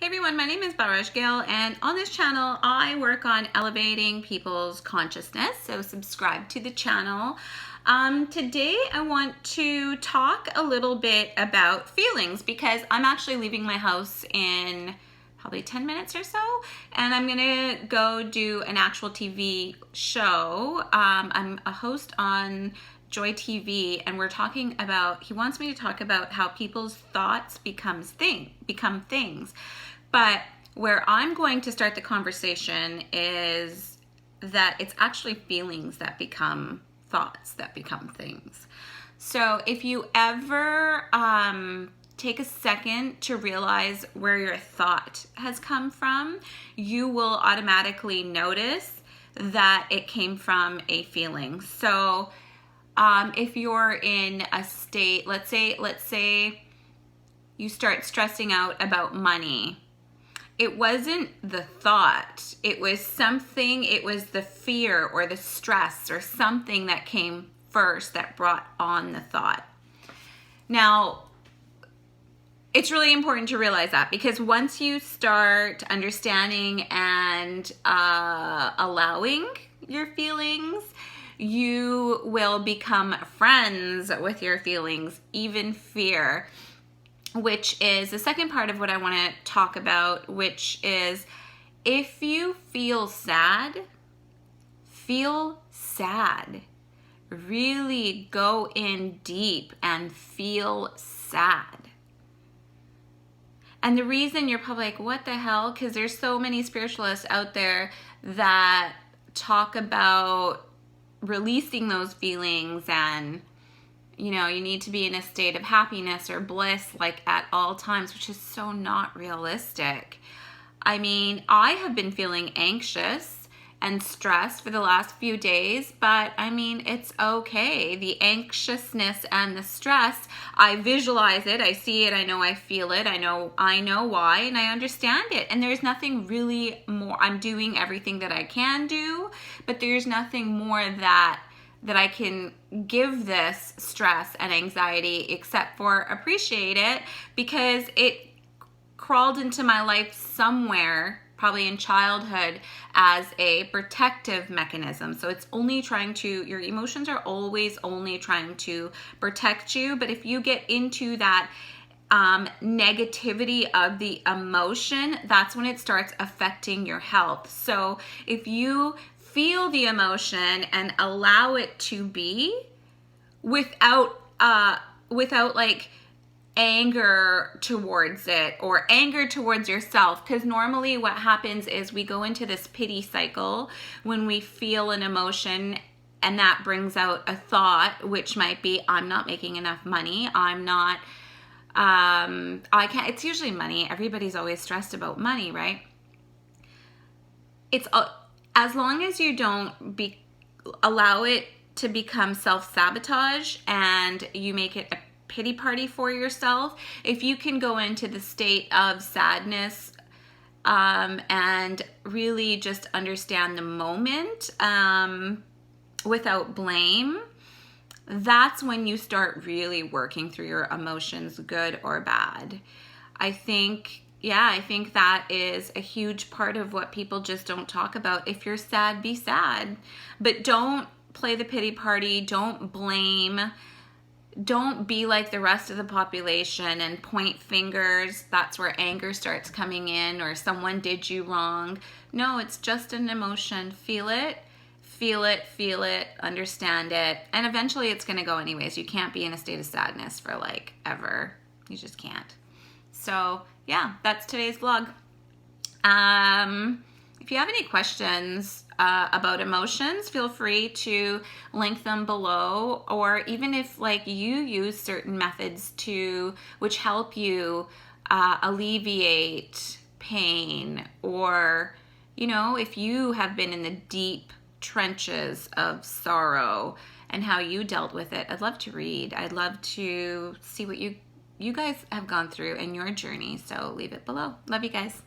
Hey everyone, my name is Balraj Gill, and on this channel I work on elevating people's consciousness, so subscribe to the channel. Today I want to talk a little bit about feelings because I'm actually leaving my house in probably 10 minutes or so, and I'm gonna go do an actual TV show. I'm a host on Joy TV, and he wants me to talk about how people's thoughts become things. But where I'm going to start the conversation is that it's actually feelings that become thoughts that become things. So if you ever take a second to realize where your thought has come from, you will automatically notice that it came from a feeling. So if you're in a state, let's say you start stressing out about money. It wasn't the thought, it was the fear or the stress or something that came first that brought on the thought. Now, it's really important to realize that, because once you start understanding and allowing your feelings, you will become friends with your feelings, even fear, which is the second part of what I want to talk about, which is if you feel sad, feel sad. Really go in deep and feel sad. And the reason you're probably like, what the hell? Because there's so many spiritualists out there that talk about releasing those feelings, and you need to be in a state of happiness or bliss like at all times, which is so not realistic. I mean, I have been feeling anxious and stressed for the last few days, but I mean, it's okay. The anxiousness and the stress, I visualize it, I see it, I know I feel it, I know why, and I understand it. And there's nothing really more. I'm doing everything that I can do, but there's nothing more that I can give this stress and anxiety except for appreciate it, because it crawled into my life somewhere, probably in childhood, as a protective mechanism. So it's only your emotions are always only trying to protect you. But if you get into that negativity of the emotion, that's when it starts affecting your health. So if you feel the emotion and allow it to be without like anger towards it or anger towards yourself, because normally what happens is we go into this pity cycle when we feel an emotion, and that brings out a thought, which might be, I'm not making enough money, I'm not I can't. It's usually money. Everybody's always stressed about money, right? It's as long as you don't allow it to become self-sabotage and you make it a pity party for yourself. If you can go into the state of sadness and really just understand the moment without blame, that's when you start really working through your emotions, good or bad. I think that is a huge part of what people just don't talk about. If you're sad, be sad. But don't play the pity party. Don't blame. Don't be like the rest of the population and point fingers. That's where anger starts coming in, or someone did you wrong. No, it's just an emotion. Feel it, understand it. And eventually it's going to go anyways. You can't be in a state of sadness for like ever. You just can't. So yeah, that's today's vlog. If you have any questions about emotions, feel free to link them below, or even if like you use certain methods which help you alleviate pain, or if you have been in the deep trenches of sorrow and how you dealt with it, I'd love to read. I'd love to see what you guys have gone through in your journey. So leave it below. Love you guys.